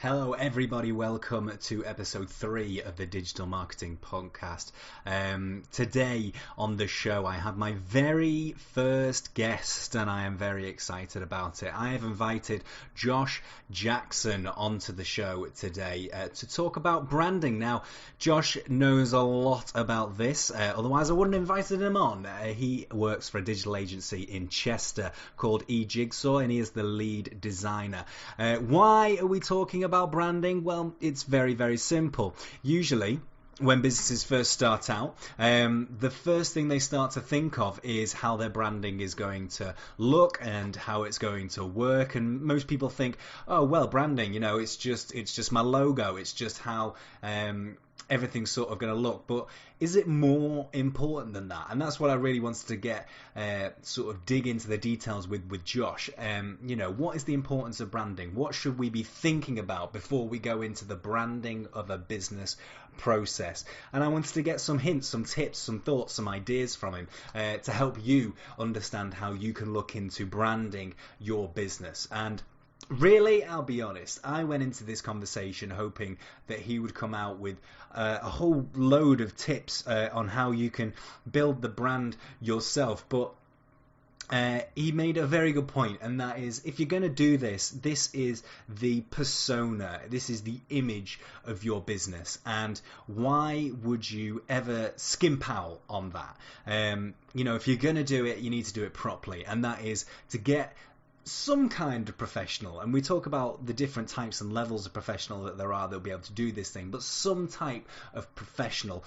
Hello everybody, welcome to episode 3 of the Digital Marketing Punkcast. Today on the show I have my very first guest and I am very excited about it. I have invited Josh Jackson onto the show today to talk about branding. Now, Josh knows a lot about this, otherwise I wouldn't have invited him on. He works for a digital agency in Chester called eJigsaw and he is the lead designer. Why are we talking about branding? Well, it's very, very simple. Usually, when businesses first start out, the first thing they start to think of is how their branding is going to look and how it's going to work. And most people think, oh, well, branding, it's just my logo. It's just how everything's sort of going to look. But is it more important than that? And that's what I really wanted to get, sort of dig into the details with Josh. What is the importance of branding? What should we be thinking about before we go into the branding of a business process? And I wanted to get some hints, some tips, some thoughts, some ideas from him to help you understand how you can look into branding your business. And really, I'll be honest, I went into this conversation hoping that he would come out with a whole load of tips on how you can build the brand yourself, but he made a very good point, and that is, if you're going to do this, this is the persona, this is the image of your business, and why would you ever skimp out on that? If you're going to do it, you need to do it properly, and that is to get some kind of professional, and we talk about the different types and levels of professional that there are that'll be able to do this thing, but some type of professional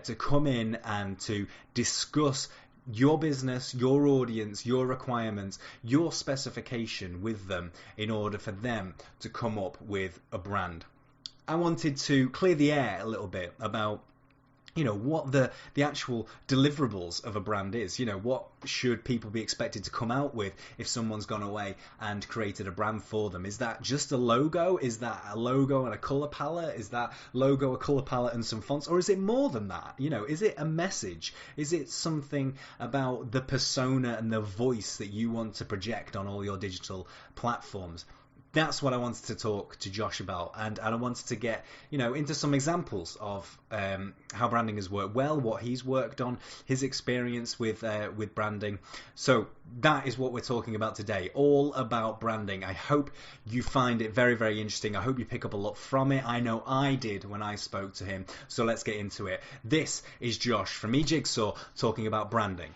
to come in and to discuss your business, your audience, your requirements, your specification with them in order for them to come up with a brand. I wanted to clear the air a little bit about what the actual deliverables of a brand is. What should people be expected to come out with if someone's gone away and created a brand for them? Is that just a logo? Is that a logo and a colour palette? Is that logo, a colour palette and some fonts? Or is it more than that? Is it a message? Is it something about the persona and the voice that you want to project on all your digital platforms? That's what I wanted to talk to Josh about, and I wanted to get into some examples of how branding has worked well, what he's worked on, his experience with branding. So that is what we're talking about today, all about branding. I hope you find it very, very interesting. I hope you pick up a lot from it. I know I did when I spoke to him. So let's get into it. This is Josh from eJigsaw talking about branding.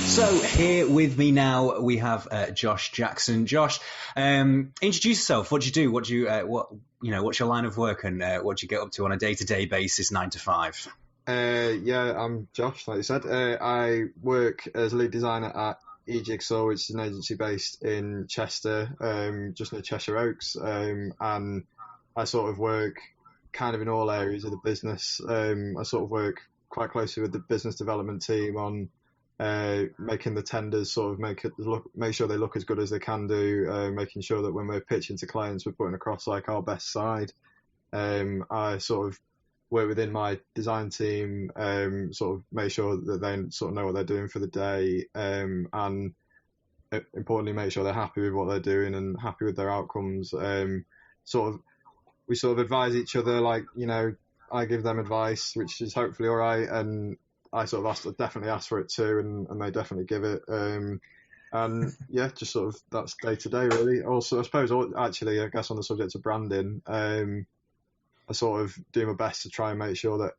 So here with me now we have Josh Jackson. Josh, introduce yourself. What do you do? What's your line of work, and what do you get up to on a day-to-day basis, 9 to 5? I'm Josh, like you said. I work as lead designer at eJigsaw, which is an agency based in Chester, just near Cheshire Oaks, and I sort of work kind of in all areas of the business. I sort of work quite closely with the business development team on making the tenders sort of make sure they look as good as they can do, making sure that when we're pitching to clients we're putting across like our best side. I sort of work within my design team, sort of make sure that they sort of know what they're doing for the day, and importantly make sure they're happy with what they're doing and happy with their outcomes. We sort of advise each other, like, I give them advice which is hopefully all right, and I sort of definitely ask for it too, and they definitely give it. And yeah, just sort of that's day to day really. Also, I suppose, actually, I guess on the subject of branding, I sort of do my best to try and make sure that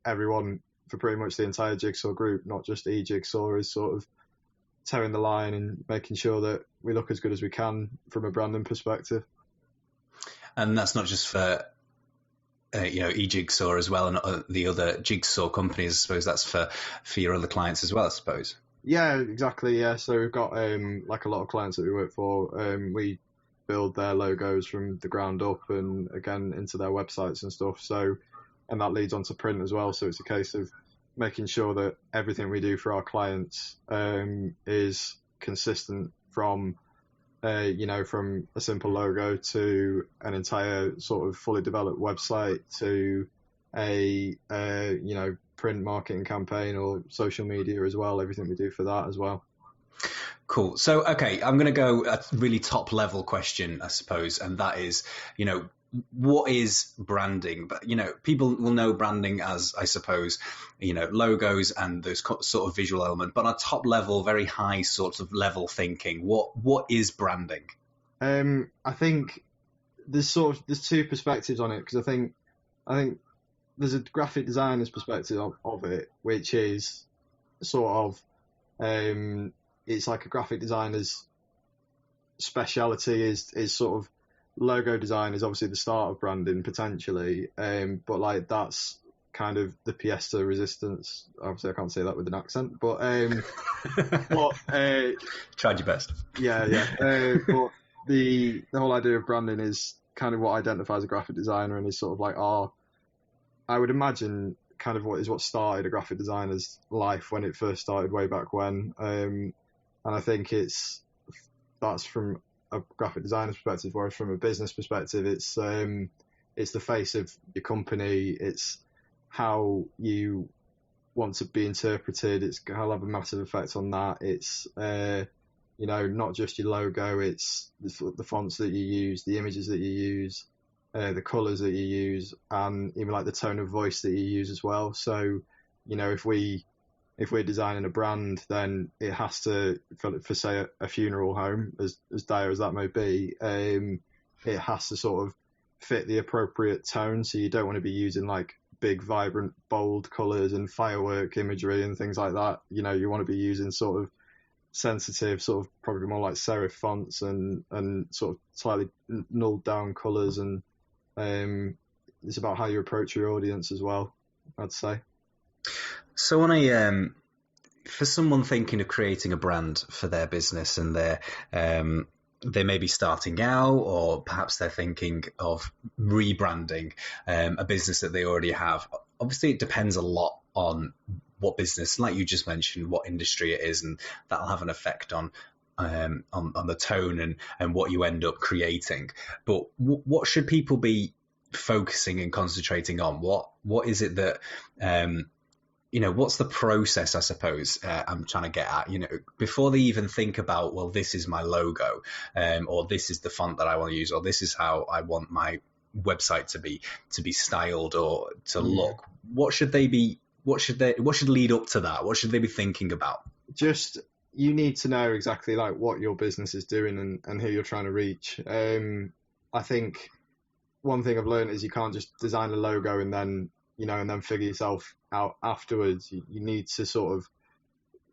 everyone for pretty much the entire Jigsaw group, not just eJigsaw, is sort of towing the line and making sure that we look as good as we can from a branding perspective. And that's not just for eJigsaw as well, and the other jigsaw companies. I suppose that's for your other clients as well, I suppose. Yeah, exactly. Yeah, so we've got like a lot of clients that we work for. We build their logos from the ground up, and again into their websites and stuff. So, and that leads on to print as well. So it's a case of making sure that everything we do for our clients is consistent from from a simple logo to an entire sort of fully developed website to a print marketing campaign or social media as well. Everything we do for that as well. Cool. So, okay, I'm going to go a really top level question, I suppose, and that is, what is branding? But, people will know branding as, I suppose, logos and those sort of visual element, but on a top level, very high sort of level thinking, what is branding? I think there's two perspectives on it, because I think there's a graphic designer's perspective of it, which is sort of, it's like a graphic designer's speciality is sort of logo design is obviously the start of branding potentially, but like that's kind of the pièce de resistance. Obviously, I can't say that with an accent, but tried your best. Yeah. But the whole idea of branding is kind of what identifies a graphic designer, and is sort of like I would imagine kind of what started a graphic designer's life when it first started way back when. And I think that's from a graphic designer's perspective, whereas from a business perspective, it's the face of your company. It's how you want to be interpreted. It's going to have a massive effect on that. It's not just your logo. It's the fonts that you use, the images that you use, the colors that you use, and even like the tone of voice that you use as well. So, if we're designing a brand, then it has to, for say a funeral home, as dire as that may be, it has to sort of fit the appropriate tone. So you don't want to be using like big, vibrant, bold colours and firework imagery and things like that. You want to be using sort of sensitive, sort of probably more like serif fonts and sort of slightly nulled down colours, and it's about how you approach your audience as well, I'd say. So for someone thinking of creating a brand for their business, and they may be starting out, or perhaps they're thinking of rebranding a business that they already have. Obviously, it depends a lot on what business, like you just mentioned, what industry it is, and that'll have an effect on the tone and what you end up creating. But what should people be focusing and concentrating on? What is it that what's the process, I suppose, I'm trying to get at, before they even think about, well, this is my logo, or this is the font that I want to use, or this is how I want my website to be styled or to look. What should lead up to that? What should they be thinking about? Just, you need to know exactly like what your business is doing and who you're trying to reach. I think one thing I've learned is you can't just design a logo and then figure yourself out afterwards. You need to sort of,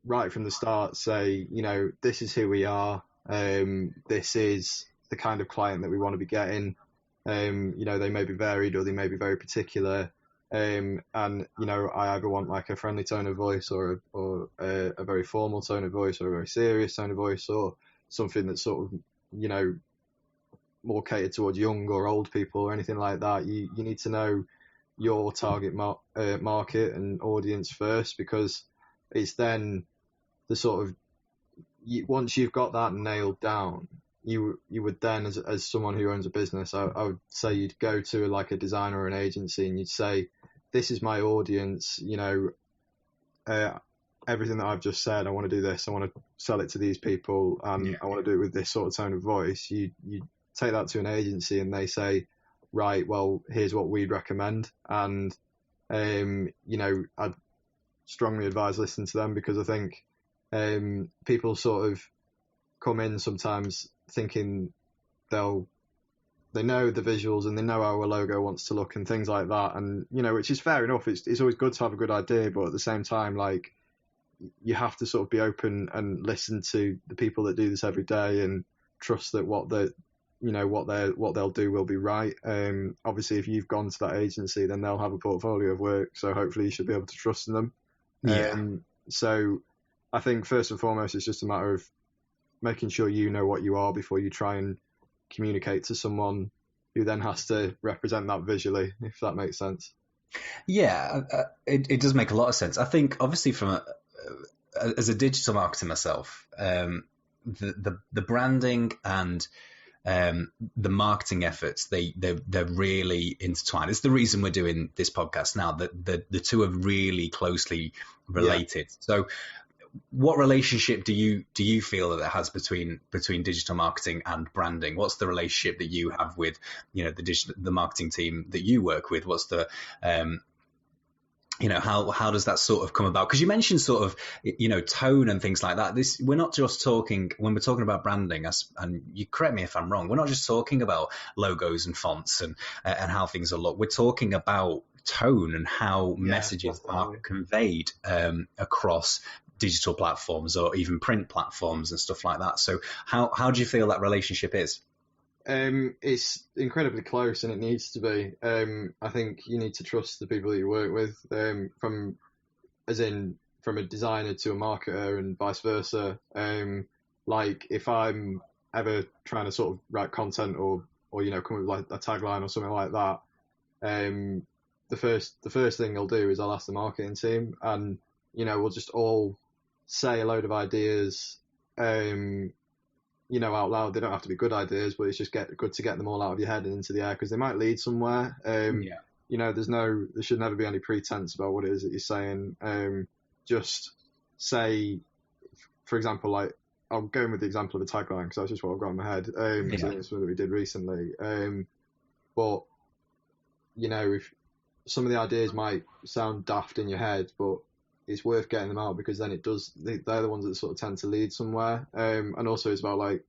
right from the start, say, this is who we are. This is the kind of client that we want to be getting. They may be varied or they may be very particular. And I either want like a friendly tone of voice or a very formal tone of voice, or a very serious tone of voice, or something that's sort of, more catered towards young or old people or anything like that. You need to know your target market and audience first, because it's then the sort of, once you've got that nailed down, you would then, as someone who owns a business, I would say you'd go to like a designer or an agency and you'd say, this is my audience, everything that I've just said, I want to do this, I want to sell it to these people, and I want to do it with this sort of tone of voice. You take that to an agency and they say, right, well, here's what we'd recommend. And, I'd strongly advise listening to them, because I think people sort of come in sometimes thinking they know the visuals and they know how a logo wants to look and things like that. And, which is fair enough. It's always good to have a good idea, but at the same time, like, you have to sort of be open and listen to the people that do this every day and trust that what they'll do will be right. Obviously, if you've gone to that agency, then they'll have a portfolio of work, so hopefully you should be able to trust in them. So I think first and foremost, it's just a matter of making sure you know what you are before you try and communicate to someone who then has to represent that visually, if that makes sense. Yeah, it does make a lot of sense. I think obviously as a digital marketer myself, the branding and the marketing efforts, they're really intertwined. It's the reason we're doing this podcast now. That the two are really closely related. Yeah. So, what relationship do you feel that it has between digital marketing and branding? What's the relationship that you have with, the marketing team that you work with? What's the how does that sort of come about? Because you mentioned sort of, tone and things like that. We're not just talking, when we're talking about branding, and you correct me if I'm wrong, we're not just talking about logos and fonts and how things are looked. We're talking about tone and how messages are conveyed across digital platforms or even print platforms and stuff like that. So how do you feel that relationship is? It's incredibly close, and it needs to be. I think you need to trust the people that you work with, from a designer to a marketer and vice versa. Like if I'm ever trying to sort of write content or come up with like a tagline or something like that, the first thing I'll do is I'll ask the marketing team, and we'll just all say a load of ideas, out loud. They don't have to be good ideas, but it's just good to get them all out of your head and into the air, because they might lead somewhere. There should never be any pretense about what it is that you're saying. Just say, for example, like I'm going with the example of a tagline because that's just what I've got in my head. I think it's something that we did recently. But if some of the ideas might sound daft in your head, but it's worth getting them out, because then they're the ones that sort of tend to lead somewhere. And also it's about like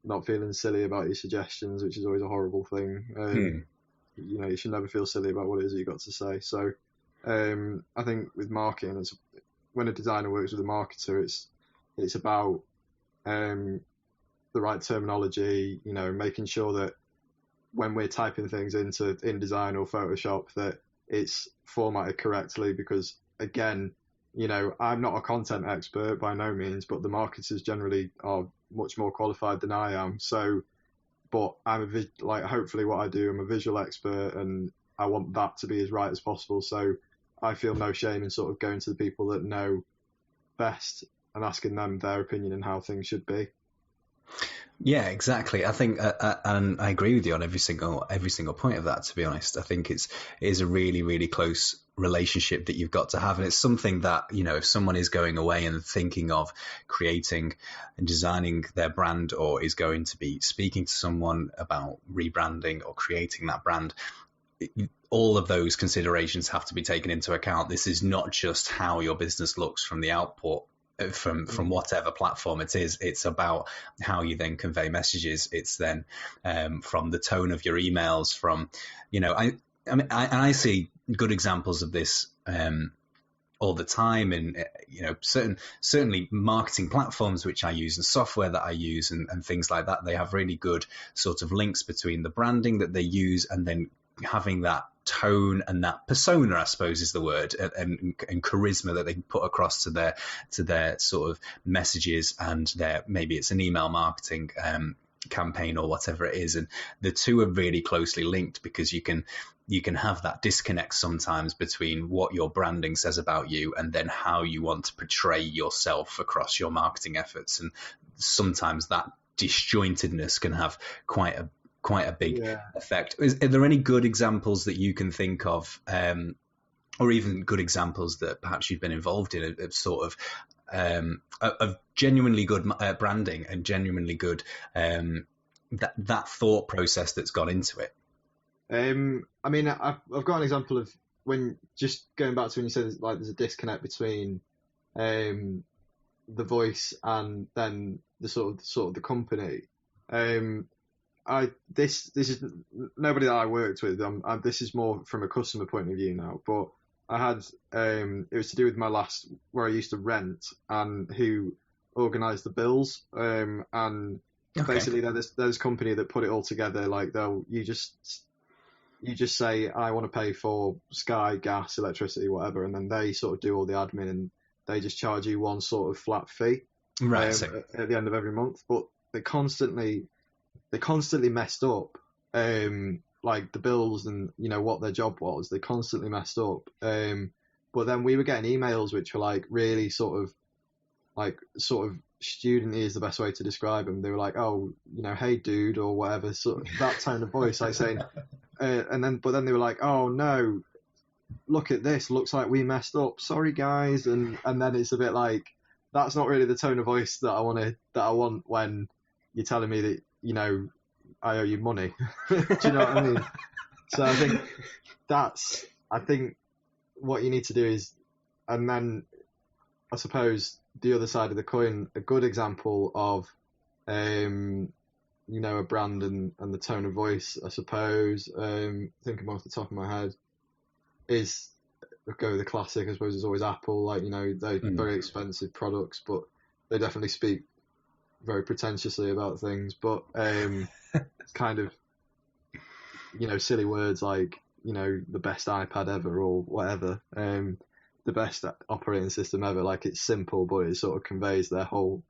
not feeling silly about your suggestions, which is always a horrible thing. You should never feel silly about what it is that you've got to say. So I think with marketing, when a designer works with a marketer, it's about the right terminology, making sure that when we're typing things in InDesign or Photoshop, that it's formatted correctly, because again, I'm not a content expert by no means, but the marketers generally are much more qualified than I am. So, but hopefully what I do, I'm a visual expert, and I want that to be as right as possible. So I feel no shame in sort of going to the people that know best and asking them their opinion on how things should be. Yeah, exactly. I think, and I agree with you on every single point of that. To be honest, I think it is a really, really close relationship that you've got to have, and it's something that if someone is going away and thinking of creating and designing their brand, or is going to be speaking to someone about rebranding or creating that brand, all of those considerations have to be taken into account. This is not just how your business looks from the output. From whatever platform it is, it's about how you then convey messages. It's then from the tone of your emails, from I see good examples of this all the time, and certainly marketing platforms which I use and software that I use and things like that. They have really good sort of links between the branding that they use and then having that tone and that persona, I suppose is the word, and charisma that they can put across to their sort of messages, and maybe it's an email marketing campaign or whatever it is. And the two are really closely linked, because you can have that disconnect sometimes between what your branding says about you and then how you want to portray yourself across your marketing efforts. And sometimes that disjointedness can have quite a big effect. Are there any good examples that you can think of, or even good examples that perhaps you've been involved in, of sort of genuinely good branding and genuinely good that thought process that's gone into it? I mean, I've got an example of when, just going back to when you said like there's a disconnect between the voice and then the sort of the company. This is nobody that I worked with. This is more from a customer point of view now. But I had it was to do with my last, where I used to rent, and who organised the bills. And basically they're this company that put it all together. Like you just say, I want to pay for Sky, gas, electricity, whatever, and then they sort of do all the admin, and they just charge you one sort of flat fee at the end of every month. But they constantly messed up, like the bills and what their job was. They constantly messed up. But then we were getting emails which were like really sort of student is the best way to describe them. They were like, oh, hey dude, or whatever, sort of that tone of voice, like saying, but then they were like, oh no, look at this, looks like we messed up, sorry guys, and then it's a bit like, that's not really the tone of voice that I want when you're telling me that, I owe you money. Do you know what I mean? So I think what you need to do is, and then I suppose the other side of the coin, a good example of, a brand and the tone of voice, I suppose, thinking off the top of my head, is, go with the classic, I suppose, is always Apple. Like, they're very expensive products, but they definitely speak very pretentiously about things. But it's kind of, silly words like, the best iPad ever or whatever, the best operating system ever. Like, it's simple, but it sort of conveys the whole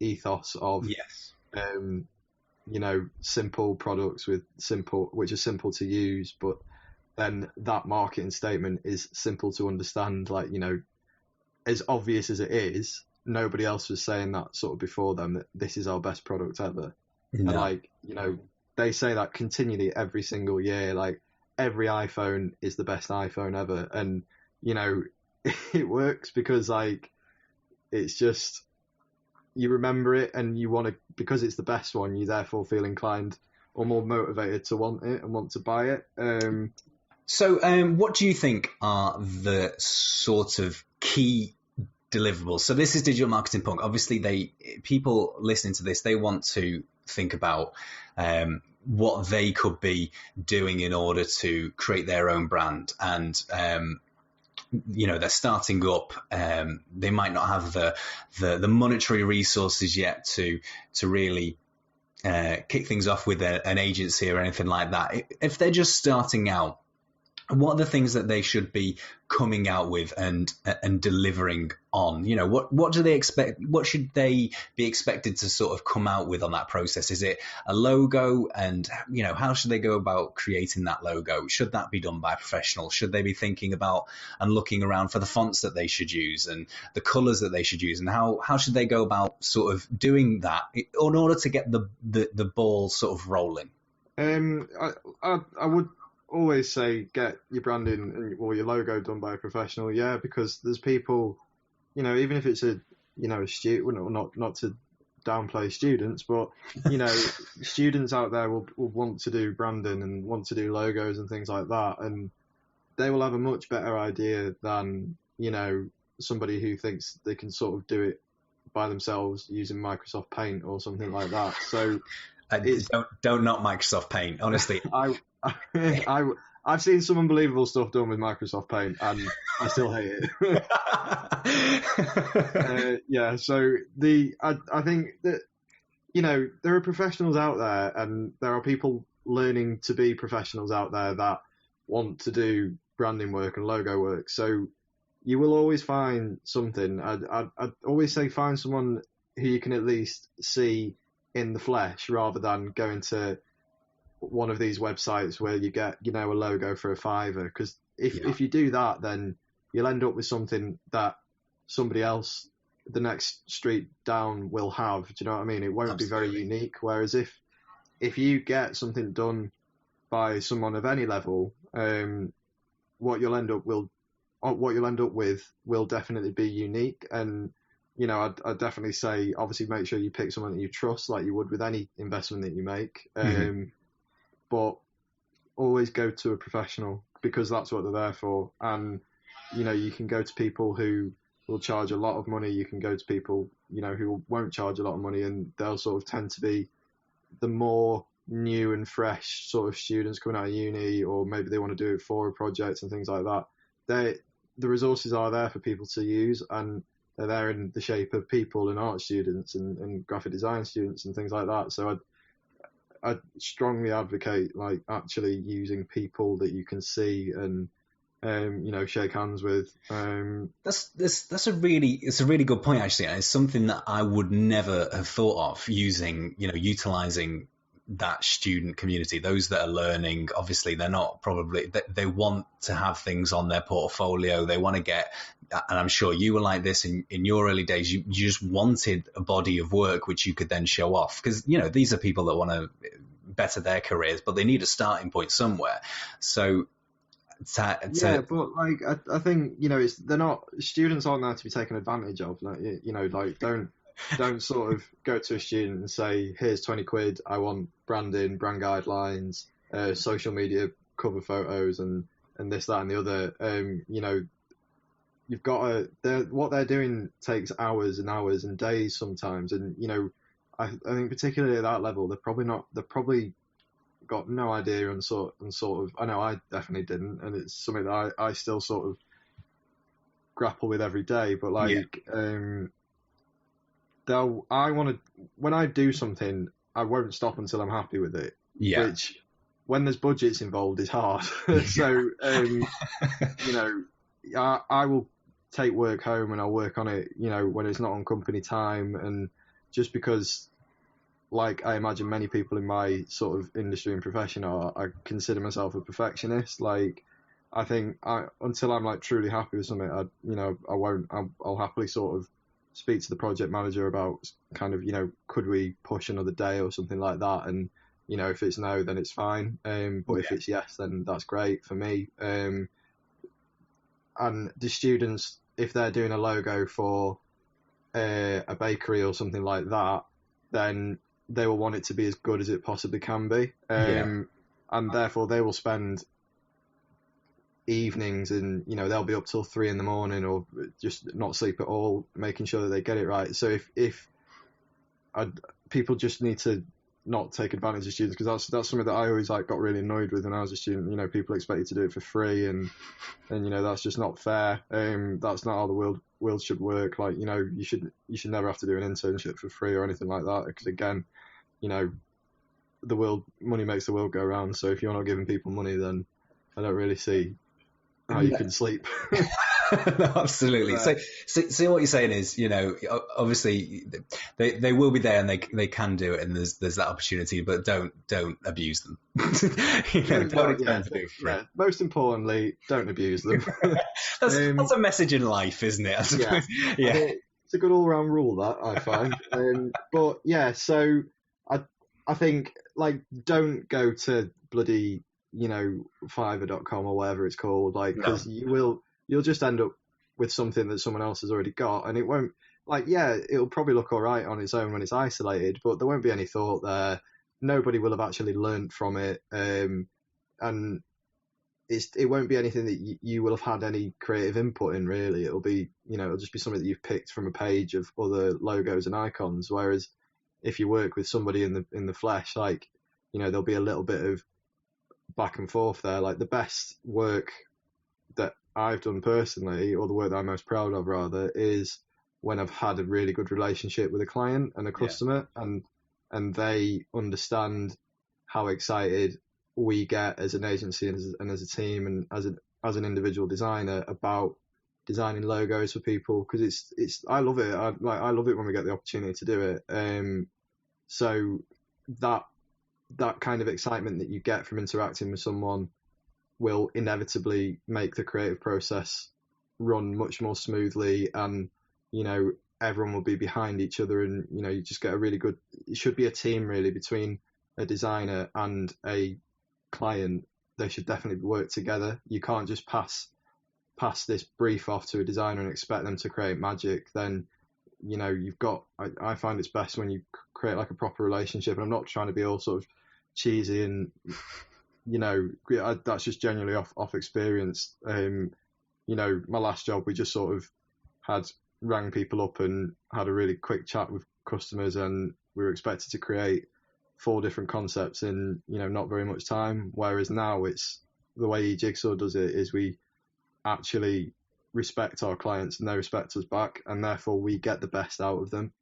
ethos of, yes, simple products which are simple to use, but then that marketing statement is simple to understand. Like, as obvious as it is, nobody else was saying that sort of before them, that this is our best product ever. No. And like, they say that continually every single year, like every iPhone is the best iPhone ever. And, it works because like, it's just, you remember it and you want to, because it's the best one, you therefore feel inclined or more motivated to want it and want to buy it. So what do you think are the sort of key deliverables? So this is Digital Marketing Punk. Obviously, people listening to this, they want to think about what they could be doing in order to create their own brand. And, they're starting up. They might not have the monetary resources yet to really kick things off with an agency or anything like that. If they're just starting out, what are the things that they should be coming out with and delivering on? What do they expect? What should they be expected to sort of come out with on that process? Is it a logo? And, how should they go about creating that logo? Should that be done by a professional? Should they be thinking about and looking around for the fonts that they should use and the colors that they should use? And how should they go about sort of doing that in order to get the ball sort of rolling? I would always say get your branding or your logo done by a professional, because there's people, even if it's a student, not to downplay students, but students out there will want to do branding and want to do logos and things like that, and they will have a much better idea than somebody who thinks they can sort of do it by themselves using Microsoft Paint or something like that. So don't knock Microsoft Paint, honestly. I've seen some unbelievable stuff done with Microsoft Paint, and I still hate it. So I think that there are professionals out there, and there are people learning to be professionals out there that want to do branding work and logo work. So you will always find something. I'd always say find someone who you can at least see in the flesh, rather than going to one of these websites where you get a logo for $5, because if you do that, then you'll end up with something that somebody else the next street down will have. Do you know what I mean? It won't Absolutely. Be very unique. Whereas if you get something done by someone of any level, what you'll end up with will definitely be unique. And I'd definitely say, obviously, make sure you pick someone that you trust, like you would with any investment that you make. But always go to a professional, because that's what they're there for. And, you can go to people who will charge a lot of money. You can go to people, who won't charge a lot of money, and they'll sort of tend to be the more new and fresh sort of students coming out of uni, or maybe they want to do it for a project and things like that. The resources are there for people to use, and they're there in the shape of people and art students and graphic design students and things like that. So I'd strongly advocate like actually using people that you can see and shake hands with. That's a really good point, actually, and it's something that I would never have thought of, utilizing that student community, those that are learning, obviously they're not probably, they want to have things on their portfolio. They want to get, and I'm sure you were like this in your early days, you just wanted a body of work which you could then show off, because, you know, these are people that want to better their careers, but they need a starting point somewhere. So yeah, but like I think, you know, they're not, students aren't there to be taken advantage of. Like, you know, like don't sort of go to a student and say, here's 20 quid, I want branding, brand guidelines, social media cover photos, and this, that, and the other. You know, you've got what they're doing takes hours and hours and days sometimes, and you know, I think particularly at that level, they're probably got no idea and sort of, I know I definitely didn't, and it's something that I still sort of grapple with every day. But like, when I do something, I won't stop until I'm happy with it. Yeah. Which, when there's budgets involved, is hard. So, you know, I will take work home and I'll work on it, you know, when it's not on company time, and just because, like I imagine many people in my sort of industry and profession are, I consider myself a perfectionist. Like, I think until I'm like truly happy with something, I'll happily sort of speak to the project manager about kind of, you know, could we push another day or something like that? And, you know, if it's no, then it's fine. But if it's yes, then that's great for me. And the students, if they're doing a logo for a bakery or something like that, then they will want it to be as good as it possibly can be. And therefore they will spend evenings, and you know, they'll be up till 3 a.m. or just not sleep at all, making sure that they get it right. So if people just need to not take advantage of students, because that's something that I always like got really annoyed with when I was a student. You know, people expect you to do it for free, and you know, that's just not fair. That's not how the world should work. Like, you know, you should never have to do an internship for free or anything like that, because again, you know, money makes the world go round. So if you're not giving people money, then I don't really see how you can sleep. No, absolutely. Right. So what you're saying is, you know, obviously they will be there and they can do it, and there's that opportunity, but don't abuse them. You know, most importantly, don't abuse them. That's a message in life, isn't it? I suppose. Yeah. It's a good all-round rule, that I find. But yeah, so I think, like, don't go to bloody, you know, Fiverr.com or whatever it's called, like, because you'll just end up with something that someone else has already got, and it won't, like, yeah, it'll probably look all right on its own when it's isolated, but there won't be any thought there. Nobody will have actually learned from it, and it won't be anything that you will have had any creative input in, really. It'll be, you know, it'll just be something that you've picked from a page of other logos and icons. Whereas if you work with somebody in the flesh, like, you know, there'll be a little bit of back and forth there. Like, the best work that I've done personally, or the work that I'm most proud of rather, is when I've had a really good relationship with a client and a customer, and they understand how excited we get as an agency and as a team and as an individual designer about designing logos for people, because it's I love it. I love it when we get the opportunity to do it. So that kind of excitement that you get from interacting with someone will inevitably make the creative process run much more smoothly, and, you know, everyone will be behind each other, and, you know, you just get a really good, it should be a team really between a designer and a client. They should definitely work together. You can't just pass this brief off to a designer and expect them to create magic. Then, you know, I find it's best when you create like a proper relationship, and I'm not trying to be all sort of cheesy, and, you know, that's just genuinely off experience. You know, my last job, we just sort of rang people up and had a really quick chat with customers, and we were expected to create 4 different concepts in, you know, not very much time. Whereas now, it's the way eJigsaw does it is we actually respect our clients and they respect us back, and therefore we get the best out of them.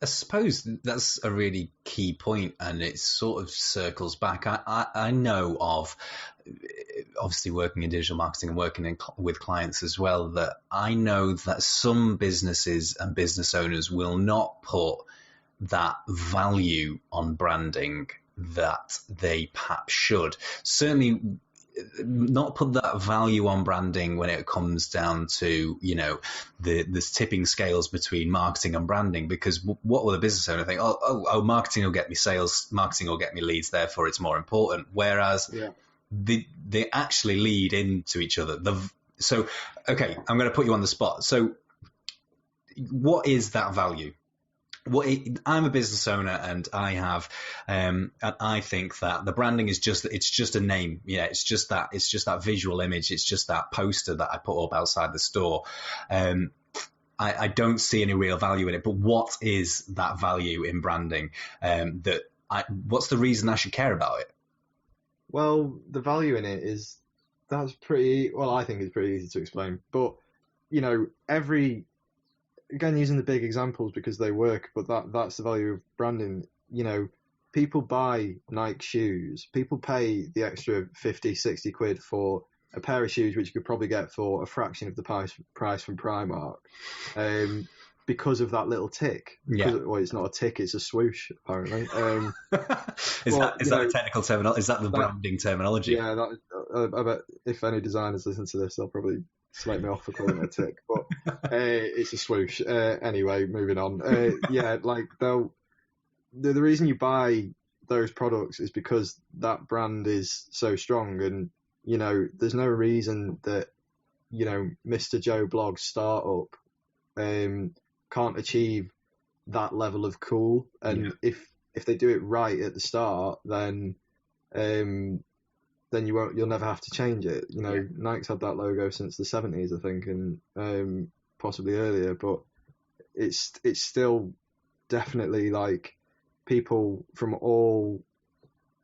I suppose that's a really key point, and it sort of circles back. I know of, obviously working in digital marketing and working with clients as well, that I know that some businesses and business owners will not put that value on branding that they perhaps should. Certainly not put that value on branding when it comes down to, the tipping scales between marketing and branding, because what will the business owner think? Oh, marketing will get me sales, marketing will get me leads, therefore it's more important. Whereas they actually lead into each other. So, okay, I'm going to put you on the spot. So what is that value? I'm a business owner, and I have, and I think that the branding is just a name. Yeah, it's just that visual image. It's just that poster that I put up outside the store. I don't see any real value in it. But what is that value in branding? What's the reason I should care about it? Well, the value in it is I think it's pretty easy to explain. But again, using the big examples because they work, but that's the value of branding. People buy Nike shoes. People pay the extra 50, 60 quid for a pair of shoes, which you could probably get for a fraction of the price from Primark, because of that little tick. Yeah. Well, it's not a tick, it's a swoosh, apparently. Is that a technical terminology? Is that the branding terminology? Yeah, I bet if any designers listen to this, they'll probably slate me off for calling it a tick, but it's a swoosh. Anyway, moving on. The reason you buy those products is because that brand is so strong, and there's no reason that Mr. Joe Bloggs startup can't achieve that level of cool, and if they do it right at the start, then you'll never have to change it. Nike's had that logo since the 70s, I think, and possibly earlier, but it's still definitely like people from all,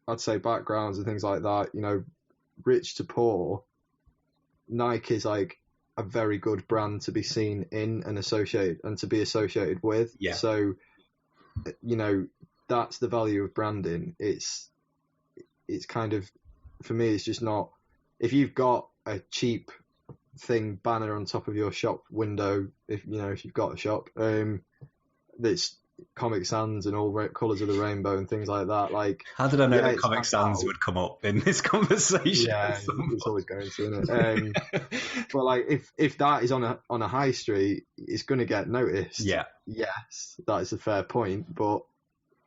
I'd say, backgrounds and things like that, rich to poor, Nike is like a very good brand to be seen in and to be associated with. Yeah. So, that's the value of branding. It's kind of, for me, it's just not, if you've got a cheap thing banner on top of your shop window, if you've got a shop, that's Comic Sans and all colours of the rainbow and things like that. Like, how did I know that Comic Sans would come up in this conversation? Yeah, it's always going to, isn't it? But like, if that is on a high street, it's going to get noticed. Yeah. Yes, that is a fair point, but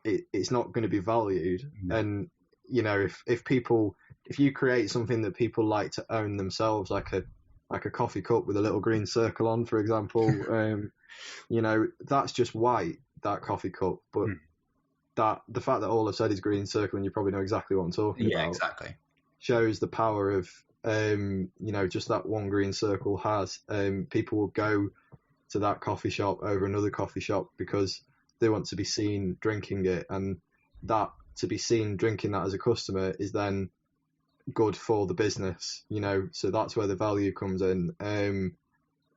it's not going to be valued. No. And if you create something that people like to own themselves, like a coffee cup with a little green circle on, for example, that's just white, that coffee cup, but the fact that all I've said is green circle, and you probably know exactly what I'm talking about. Yeah, exactly. Shows the power of just that one green circle has. People will go to that coffee shop over another coffee shop because they want to be seen drinking it, and that to be seen drinking that as a customer is then good for the business, so that's where the value comes in,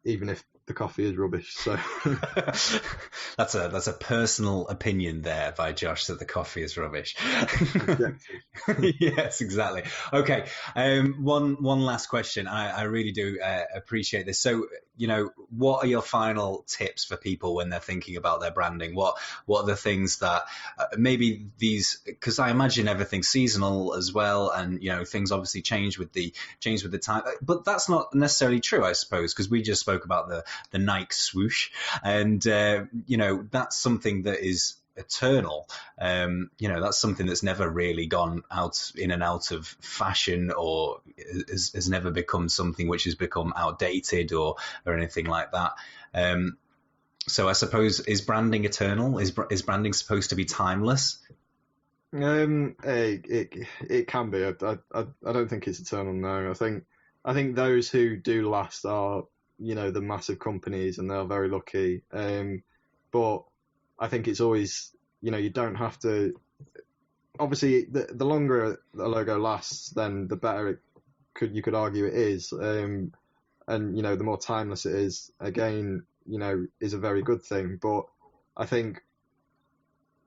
even if the coffee is rubbish. So that's a personal opinion there by Josh, that the coffee is rubbish. Yes, exactly. Okay. One last question. I really do appreciate this. So, what are your final tips for people when they're thinking about their branding? What are the things that maybe because I imagine everything's seasonal as well, and things obviously change with the time, but that's not necessarily true, I suppose, because we just spoke about the Nike swoosh, and that's something that is eternal. That's something that's never really gone out in and out of fashion, or has never become something which has become outdated or anything like that. So I suppose, is branding eternal? Is branding supposed to be timeless? It can be. I don't think it's eternal. No, I think those who do last are the massive companies, and they're very lucky. But I think it's always, you don't have to. Obviously, the longer a logo lasts, then the better you could argue it is. And the more timeless it is, again, is a very good thing. But I think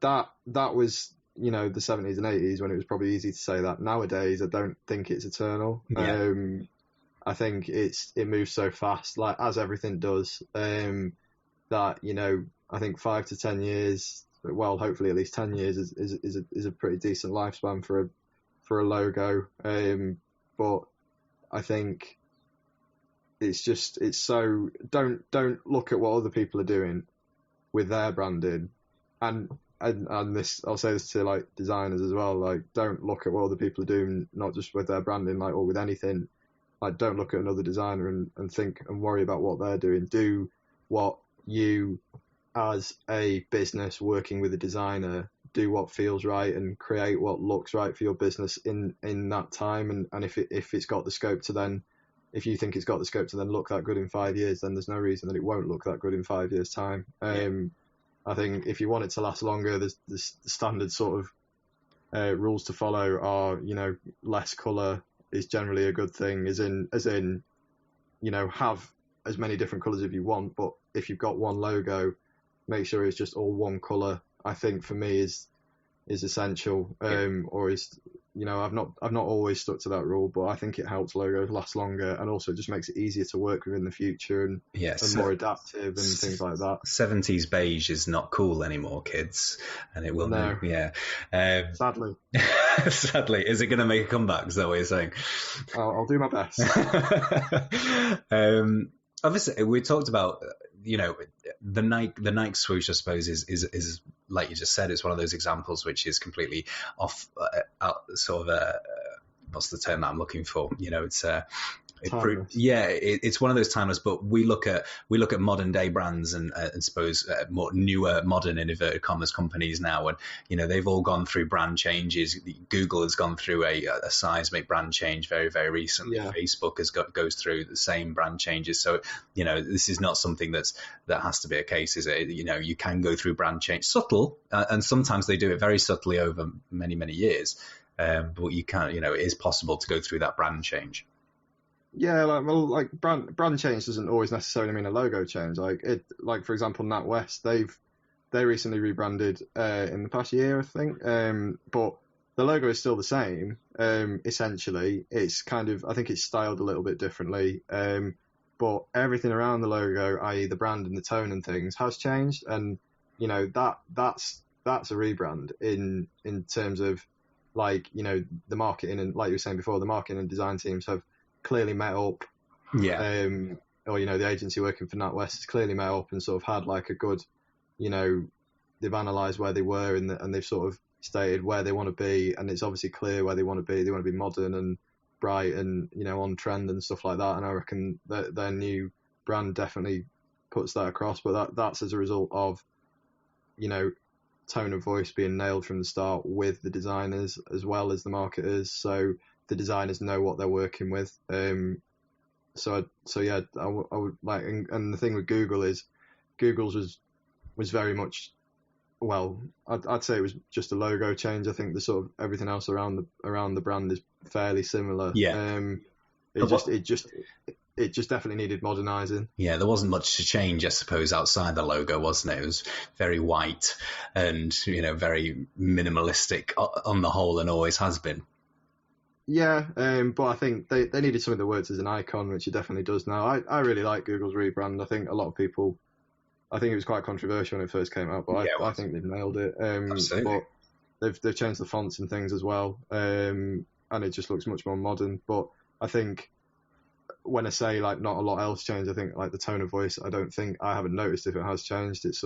that was the 70s and 80s when it was probably easy to say that. Nowadays, I don't think it's eternal. Yeah. I think it moves so fast, like as everything does. That I think 5 to 10 years well, hopefully at least 10 years is a pretty decent lifespan for a logo. But I think it's so, don't look at what other people are doing with their branding, and this, I'll say this to like designers as well, like don't look at what other people are doing, not just with their branding, like, or with anything. Like, don't look at another designer and think and worry about what they're doing. Do what you, as a business working with a designer, do what feels right and create what looks right for your business in that time. And if it's got the scope to then, if you think it's got the scope to then look that good in 5 years, then there's no reason that it won't look that good in 5 years' time. I think if you want it to last longer, there's the standard sort of rules to follow are, less colour is generally a good thing, as in, have as many different colours if you want, but if you've got one logo, make sure it's just all one colour. I think for me is essential, or is, I've not always stuck to that rule, but I think it helps logos last longer, and also just makes it easier to work with in the future, and more adaptive and things like that. 70s beige is not cool anymore, kids, and it will no. Sadly. Sadly, is it going to make a comeback? Is that what you're saying? I'll do my best. Obviously, we talked about, the Nike swoosh, I suppose, is like you just said, it's one of those examples which is completely off, what's the term that I'm looking for? It's one of those timeless. But we look at modern day brands and suppose more newer, modern, in inverted commas, companies now, and they've all gone through brand changes. Google has gone through a seismic brand change very, very recently. Yeah. Facebook goes through the same brand changes. So this is not something that has to be a case, is it? You can go through brand change, subtle, and sometimes they do it very subtly over many, many years. But you can, it is possible to go through that brand change. Yeah, like brand change doesn't always necessarily mean a logo change. Like for example, NatWest, they recently rebranded in the past year, I think. But the logo is still the same. Essentially, it's kind of, I think it's styled a little bit differently. But everything around the logo, i.e. the brand and the tone and things, has changed. And that's a rebrand in terms of, the marketing, and like you were saying before, the marketing and design teams have clearly met up, or the agency working for NatWest has clearly met up and sort of had like a good, they've analysed where they were, and they've sort of stated where they want to be, and it's obviously clear where they want to be. They want to be modern and bright and on trend and stuff like that, and I reckon that their new brand definitely puts that across. But that's as a result of tone of voice being nailed from the start with the designers as well as the marketers, so the designers know what they're working with. So yeah, I would like, and the thing with Google is, Google's was very much, well, I'd say it was just a logo change. I think the sort of everything else around the brand is fairly similar. Yeah. It just definitely needed modernising. Yeah, there wasn't much to change, I suppose, outside the logo, wasn't it? It was very white and very minimalistic on the whole, and always has been. Yeah, but I think they needed something that works as an icon, which it definitely does now. I really like Google's rebrand. I think a lot of people, I think it was quite controversial when it first came out, but I think they've nailed it. Absolutely. But they've changed the fonts and things as well, and it just looks much more modern. But I think when I say like not a lot else changed, I think like the tone of voice, I haven't noticed if it has changed. It's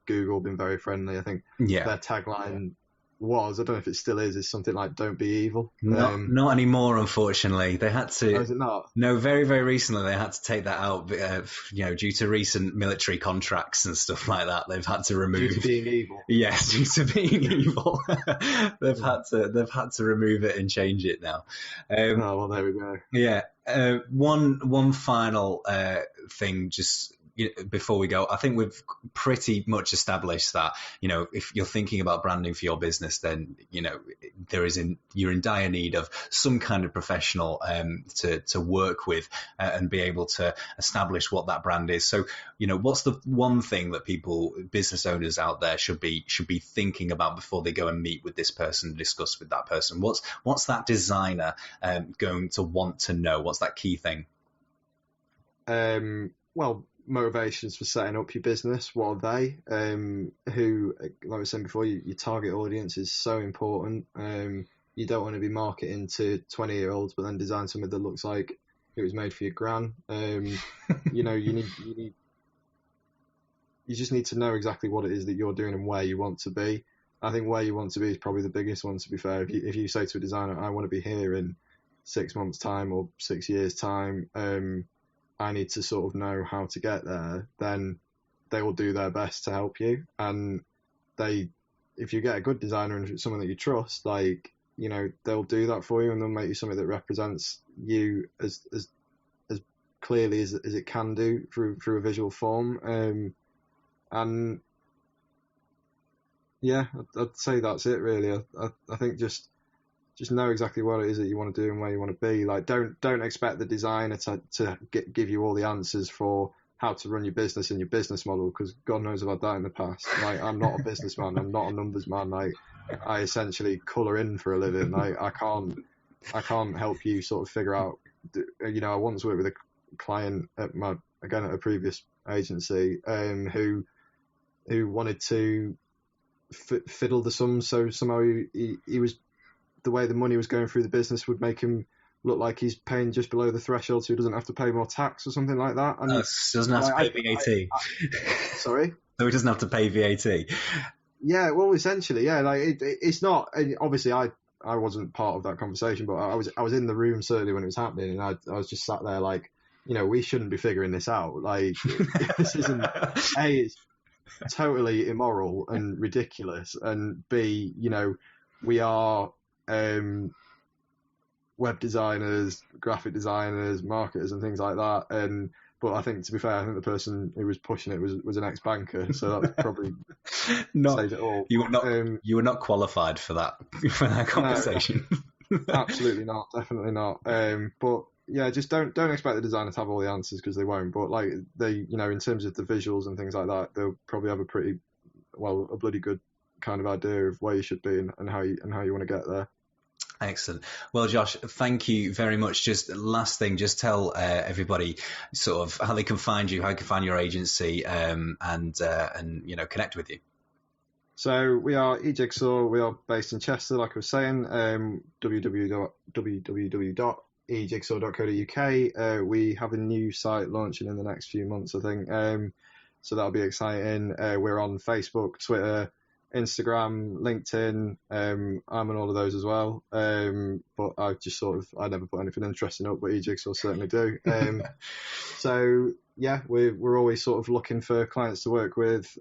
Google been very friendly. I think their tagline was, I don't know if it still is something like "Don't be evil." Not anymore, unfortunately. They had to. Oh, is it not? No, very, very recently they had to take that out. Due to recent military contracts and stuff like that, they've had to remove. Due to being evil. Yes, due to being evil, they've had to remove it and change it now. Well, there we go. Yeah. One final thing, just before we go, I think we've pretty much established that, if you're thinking about branding for your business, then, you're in dire need of some kind of professional to work with and be able to establish what that brand is. So, what's the one thing that business owners out there should be thinking about before they go and meet with this person, discuss with that person? What's that designer going to want to know? What's that key thing? Well, motivations for setting up your business? What are they? Who, like I was saying before, your target audience is so important. You don't want to be marketing to 20-year-olds, but then design something that looks like it was made for your gran. You just need to know exactly what it is that you're doing and where you want to be. I think where you want to be is probably the biggest one, to be fair. If you say to a designer, I want to be here in 6 months' time or 6 years' time, I need to sort of know how to get there, then they will do their best to help you. And if you get a good designer and someone that you trust, like, they'll do that for you, and they'll make you something that represents you as clearly as it can do through a visual form. And yeah, I'd say that's it really. I think just know exactly what it is that you want to do and where you want to be. Like, don't expect the designer to give you all the answers for how to run your business and your business model, because God knows about that in the past. Like, I'm not a businessman. I'm not a numbers man. Like, I essentially colour in for a living. Like, I can't help you sort of figure out. I once worked with a client at a previous agency, who wanted to fiddle the sums, so somehow he was, the way the money was going through the business would make him look like he's paying just below the threshold, so he doesn't have to pay more tax or something like that. And doesn't have to pay VAT. Sorry? So he doesn't have to pay VAT. Yeah, well, essentially, yeah. Like, it's not. Obviously, I wasn't part of that conversation, but I was in the room certainly when it was happening, and I was just sat there like, we shouldn't be figuring this out. Like, this isn't. It's totally immoral and ridiculous, and B, we are web designers, graphic designers, marketers, and things like that. But I think, to be fair, I think the person who was pushing it was an ex-banker, so that probably says it all. You were not qualified for that conversation. No, absolutely not, definitely not. But yeah, just don't expect the designer to have all the answers, because they won't. But like, they, in terms of the visuals and things like that, they'll probably have a bloody good kind of idea of where you should be and how you want to get there. Excellent. Well, Josh, thank you very much. Just last thing, just tell everybody sort of how they can find you, how you can find your agency, and connect with you. So we are eJigsaw. We are based in Chester, like I was saying. www.ejigsaw.co.uk. We have a new site launching in the next few months, I think. So that'll be exciting. We're on Facebook, Twitter, Instagram, LinkedIn. I'm on all of those as well. But I never put anything interesting up, but eJigsaw certainly do. So yeah, we're always sort of looking for clients to work with.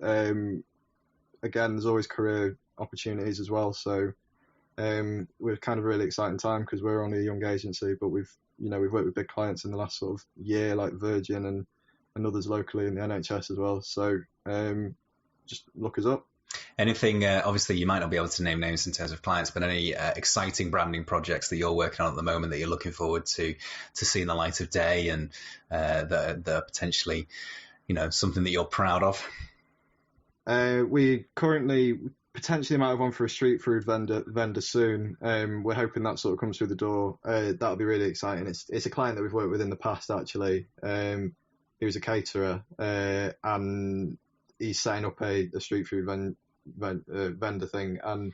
Again, there's always career opportunities as well. So we're kind of a really exciting time, because we're only a young agency, but we've worked with big clients in the last sort of year, like Virgin and others locally in the NHS as well. So just look us up. Anything, obviously you might not be able to name names in terms of clients, but any exciting branding projects that you're working on at the moment that you're looking forward to seeing the light of day, and that are potentially, something that you're proud of? We currently potentially might have one for a street food vendor soon. We're hoping that sort of comes through the door. That'll be really exciting. It's a client that we've worked with in the past, actually. He was a caterer, and he's setting up a street food vendor thing, and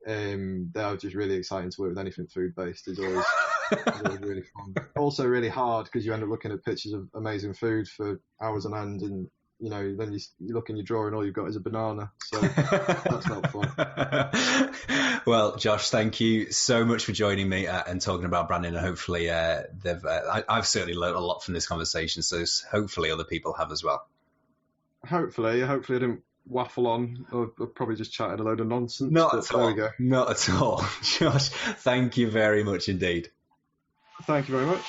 they are just really exciting to work with. Anything food based is always really fun. Also really hard, because you end up looking at pictures of amazing food for hours on end, and then you look in your drawer and all you've got is a banana. So that's not fun. Well, Josh, thank you so much for joining me and talking about branding. And hopefully, I've certainly learned a lot from this conversation. So hopefully, other people have as well. Hopefully, I didn't waffle on. I've probably just chatted a load of nonsense. Not at all. There we go. Not at all, Josh. Thank you very much indeed. Thank you very much.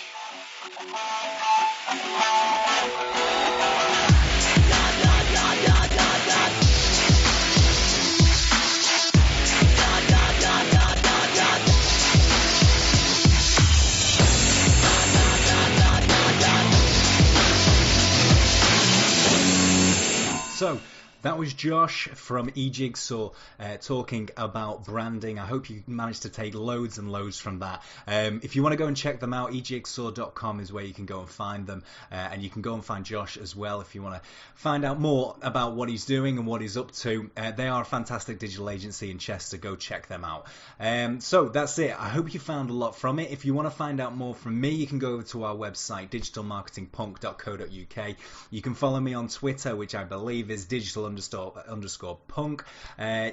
So, That was Josh from eJigsaw talking about branding. I hope you managed to take loads and loads from that. If you want to go and check them out, eJigsaw.com is where you can go and find them. And you can go and find Josh as well if you want to find out more about what he's doing and what he's up to. They are a fantastic digital agency in Chester. Go check them out. So that's it. I hope you found a lot from it. If you want to find out more from me, you can go over to our website, digitalmarketingpunk.co.uk. You can follow me on Twitter, which I believe is digital_punk.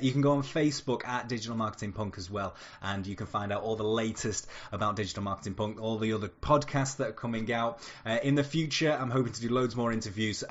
You can go on Facebook at Digital Marketing Punk as well, and you can find out all the latest about Digital Marketing Punk, all the other podcasts that are coming out. In the future, I'm hoping to do loads more interviews.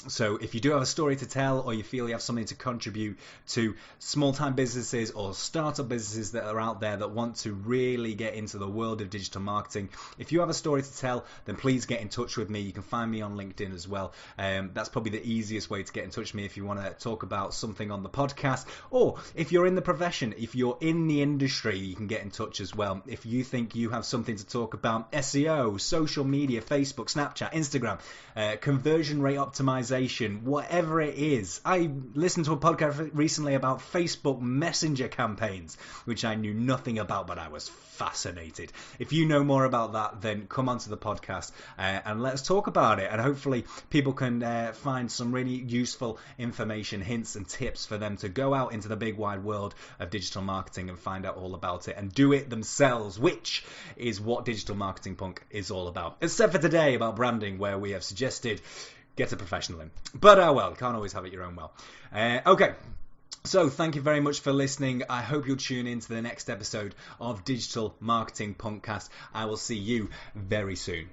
So if you do have a story to tell, or you feel you have something to contribute to small-time businesses or startup businesses that are out there that want to really get into the world of digital marketing, if you have a story to tell, then please get in touch with me. You can find me on LinkedIn as well. That's probably the easiest way to get in touch with me if you want to talk about something on the podcast, or if you're in the profession, if you're in the industry, you can get in touch as well. If you think you have something to talk about, SEO, social media, Facebook, Snapchat, Instagram, conversion rate optimization, whatever it is. I listened to a podcast recently about Facebook Messenger campaigns, which I knew nothing about, but I was fascinated. If you know more about that, then come onto the podcast and let's talk about it, and hopefully people can find some really useful information, hints and tips for them to go out into the big wide world of digital marketing and find out all about it and do it themselves, which is what Digital Marketing Punk is all about, except for today about branding, where we have suggested get a professional in, but well, you can't always have it your own okay. So thank you very much for listening. I hope you'll tune in to the next episode of Digital Marketing Punkcast. I will see you very soon.